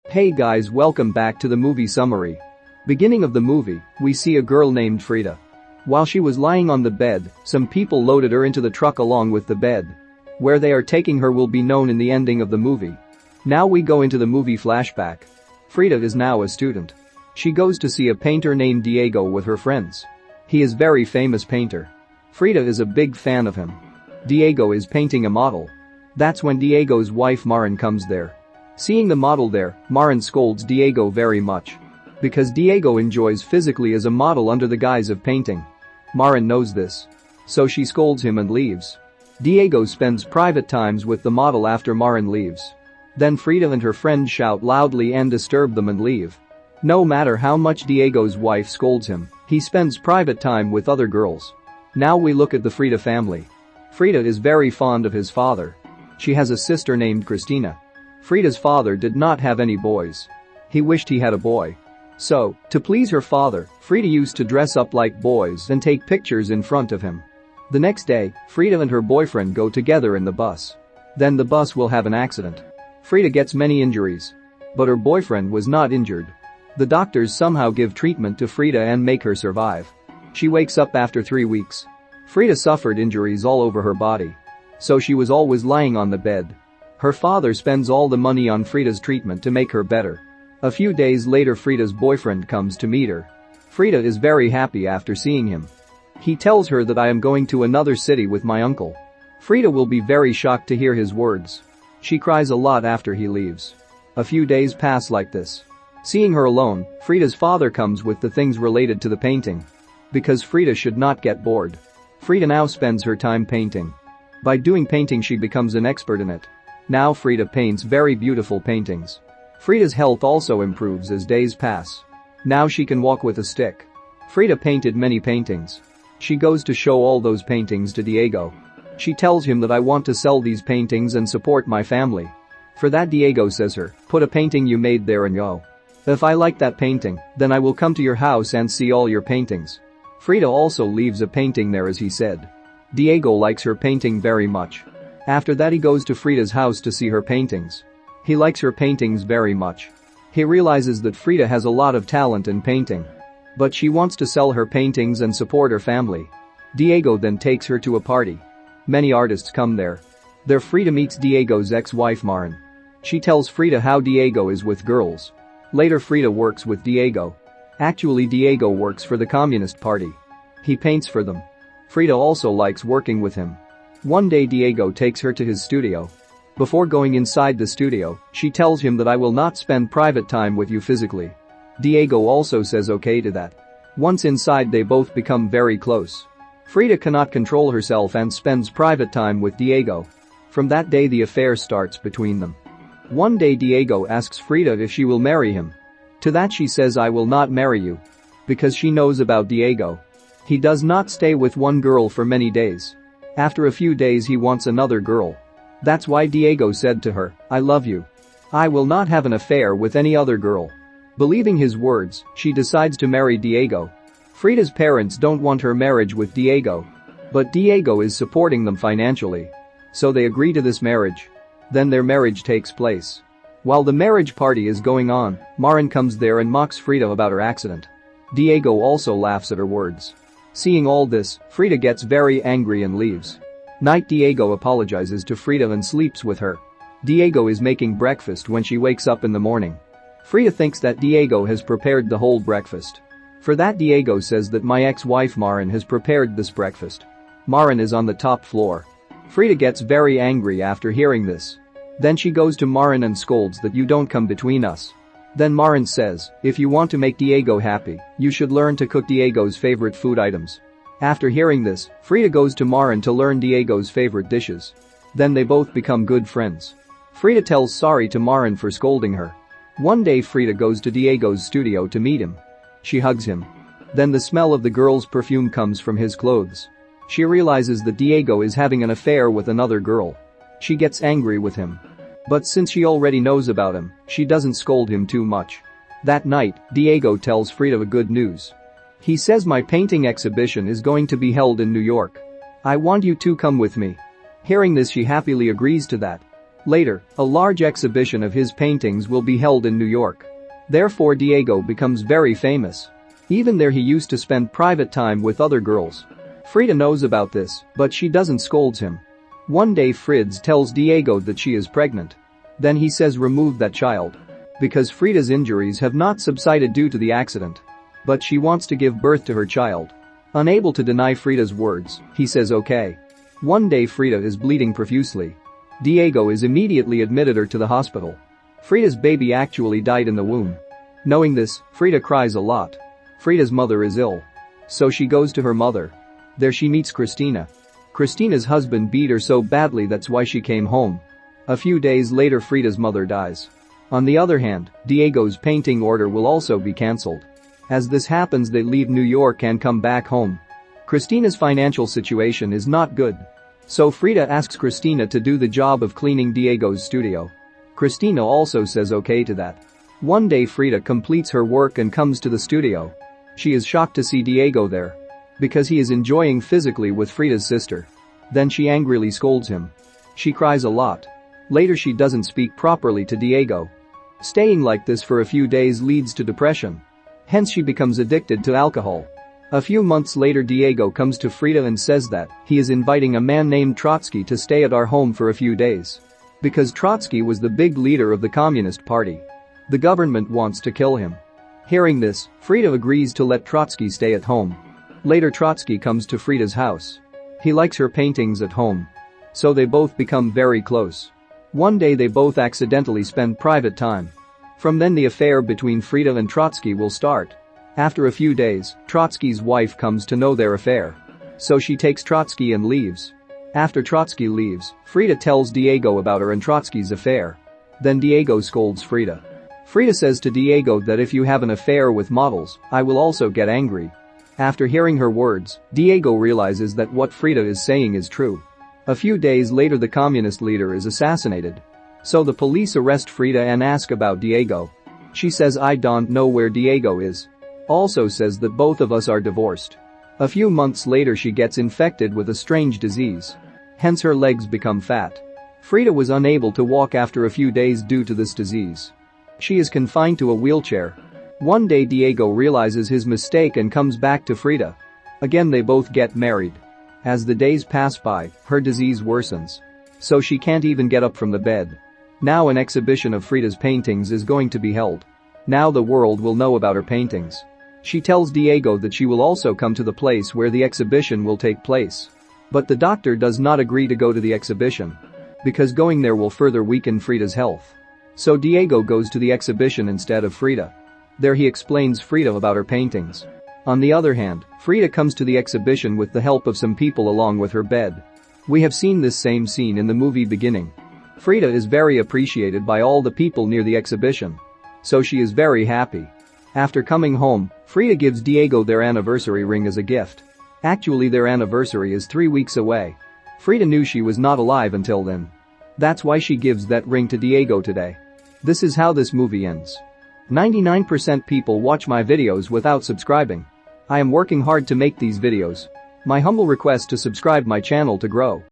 Hey guys, welcome back to the movie summary. Beginning of the movie, we see a girl named Frida. While she was lying on the bed, some people loaded her into the truck along with the bed. Where they are taking her will be known in the ending of the movie. Now we go into the movie flashback. Frida is now a student. She goes to see a painter named Diego with her friends. He is very famous painter. Frida is a big fan of him. Diego is painting a model. That's when Diego's wife Maren comes there. Seeing the model there, Maren scolds Diego very much. Because Diego enjoys physically as a model under the guise of painting. Maren knows this. So she scolds him and leaves. Diego spends private times with the model after Maren leaves. Then Frida and her friends shout loudly and disturb them and leave. No matter how much Diego's wife scolds him, he spends private time with other girls. Now we look at the Frida family. Frida is very fond of his father. She has a sister named Christina. Frida's father did not have any boys. He wished he had a boy. So, to please her father, Frida used to dress up like boys and take pictures in front of him. The next day, Frida and her boyfriend go together in the bus. Then the bus will have an accident. Frida gets many injuries. But her boyfriend was not injured. The doctors somehow give treatment to Frida and make her survive. She wakes up after 3 weeks. Frida suffered injuries all over her body. So she was always lying on the bed. Her father spends all the money on Frida's treatment to make her better. A few days later Frida's boyfriend comes to meet her. Frida is very happy after seeing him. He tells her that I am going to another city with my uncle. Frida will be very shocked to hear his words. She cries a lot after he leaves. A few days pass like this. Seeing her alone, Frida's father comes with the things related to the painting. Because Frida should not get bored. Frida now spends her time painting. By doing painting she becomes an expert in it. Now Frida paints very beautiful paintings. Frida's health also improves as days pass. Now she can walk with a stick. Frida painted many paintings. She goes to show all those paintings to Diego. She tells him that I want to sell these paintings and support my family. For that Diego says her, put a painting you made there and go. If I like that painting, then I will come to your house and see all your paintings. Frida also leaves a painting there as he said. Diego likes her painting very much. After that he goes to Frida's house to see her paintings. He likes her paintings very much. He realizes that Frida has a lot of talent in painting. But she wants to sell her paintings and support her family. Diego then takes her to a party. Many artists come there. There Frida meets Diego's ex-wife Maren. She tells Frida how Diego is with girls. Later Frida works with Diego. Actually Diego works for the Communist Party. He paints for them. Frida also likes working with him. One day Diego takes her to his studio. Before going inside the studio, she tells him that I will not spend private time with you physically. Diego also says okay to that. Once inside they both become very close. Frida cannot control herself and spends private time with Diego. From that day the affair starts between them. One day Diego asks Frida if she will marry him. To that she says I will not marry you. Because she knows about Diego. He does not stay with one girl for many days. After a few days he wants another girl. That's why Diego said to her, I love you. I will not have an affair with any other girl. Believing his words, she decides to marry Diego. Frida's parents don't want her marriage with Diego. But Diego is supporting them financially. So they agree to this marriage. Then their marriage takes place. While the marriage party is going on, Maren comes there and mocks Frida about her accident. Diego also laughs at her words. Seeing all this, Frida gets very angry and leaves. Night Diego apologizes to Frida and sleeps with her. Diego is making breakfast when she wakes up in the morning. Frida thinks that Diego has prepared the whole breakfast. For that Diego says that my ex-wife Maren has prepared this breakfast. Maren is on the top floor. Frida gets very angry after hearing this. Then she goes to Maren and scolds that you don't come between us. Then Maren says, if you want to make Diego happy, you should learn to cook Diego's favorite food items. After hearing this, Frida goes to Maren to learn Diego's favorite dishes. Then they both become good friends. Frida tells sorry to Maren for scolding her. One day Frida goes to Diego's studio to meet him. She hugs him. Then the smell of the girl's perfume comes from his clothes. She realizes that Diego is having an affair with another girl. She gets angry with him. But since she already knows about him, she doesn't scold him too much. That night, Diego tells Frida a good news. He says my painting exhibition is going to be held in New York. I want you to come with me. Hearing this she happily agrees to that. Later, a large exhibition of his paintings will be held in New York. Therefore Diego becomes very famous. Even there he used to spend private time with other girls. Frida knows about this, but she doesn't scold him. One day Fritz tells Diego that she is pregnant. Then he says remove that child. Because Frida's injuries have not subsided due to the accident. But she wants to give birth to her child. Unable to deny Frida's words, he says okay. One day Frida is bleeding profusely. Diego is immediately admitted her to the hospital. Frida's baby actually died in the womb. Knowing this, Frida cries a lot. Frida's mother is ill. So she goes to her mother. There she meets Christina. Christina's husband beat her so badly that's why she came home. A few days later Frida's mother dies. On the other hand, Diego's painting order will also be cancelled. As this happens they leave New York and come back home. Christina's financial situation is not good. So Frida asks Christina to do the job of cleaning Diego's studio. Christina also says okay to that. One day Frida completes her work and comes to the studio. She is shocked to see Diego there. Because he is enjoying physically with Frida's sister. Then she angrily scolds him. She cries a lot. Later she doesn't speak properly to Diego. Staying like this for a few days leads to depression. Hence she becomes addicted to alcohol. A few months later Diego comes to Frida and says that he is inviting a man named Trotsky to stay at our home for a few days. Because Trotsky was the big leader of the Communist Party. The government wants to kill him. Hearing this, Frida agrees to let Trotsky stay at home. Later Trotsky comes to Frida's house. He likes her paintings at home. So they both become very close. One day they both accidentally spend private time. From then the affair between Frida and Trotsky will start. After a few days, Trotsky's wife comes to know their affair. So she takes Trotsky and leaves. After Trotsky leaves, Frida tells Diego about her and Trotsky's affair. Then Diego scolds Frida. Frida says to Diego that if you have an affair with models, I will also get angry. After hearing her words, Diego realizes that what Frida is saying is true. A few days later the communist leader is assassinated. So the police arrest Frida and ask about Diego. She says I don't know where Diego is. Also says that both of us are divorced. A few months later she gets infected with a strange disease. Hence her legs become fat. Frida was unable to walk after a few days due to this disease. She is confined to a wheelchair. One day Diego realizes his mistake and comes back to Frida. Again they both get married. As the days pass by, her disease worsens. So she can't even get up from the bed. Now an exhibition of Frida's paintings is going to be held. Now the world will know about her paintings. She tells Diego that she will also come to the place where the exhibition will take place. But the doctor does not agree to go to the exhibition. Because going there will further weaken Frida's health. So Diego goes to the exhibition instead of Frida. There he explains Frida about her paintings. On the other hand, Frida comes to the exhibition with the help of some people along with her bed. We have seen this same scene in the movie beginning. Frida is very appreciated by all the people near the exhibition. So she is very happy. After coming home, Frida gives Diego their anniversary ring as a gift. Actually their anniversary is 3 weeks away. Frida knew she was not alive until then. That's why she gives that ring to Diego today. This is how this movie ends. 99% people watch my videos without subscribing. I am working hard to make these videos. My humble request to subscribe my channel to grow.